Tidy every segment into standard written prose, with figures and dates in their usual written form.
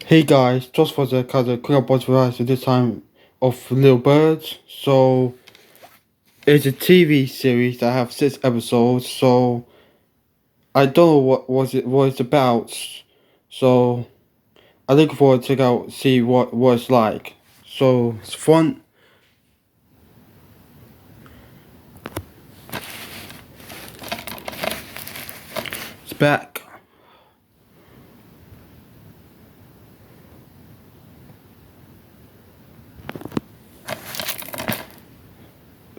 Hey guys, just for the quick update for us this time of Little Birds. So it's a TV series that have 6 episodes. So I don't know what it's about. So I look forward to check out see what it's like. So it's fun. It's back.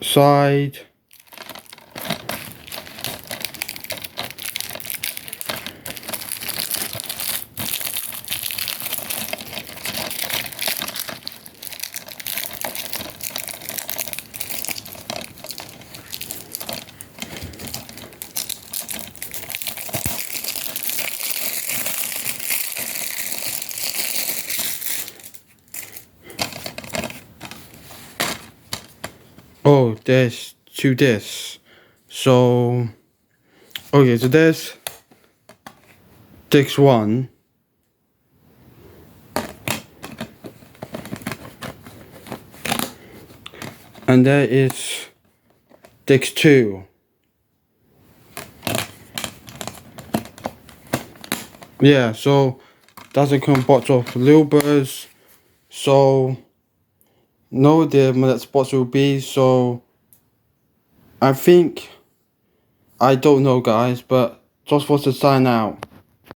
Side. Oh, there's 2 discs. So okay, so there's disc 1. And there is disc 2. Yeah, so that's a current box of Little Birds. So no idea when that spots will be. So I think I don't know, guys, but just for to sign out.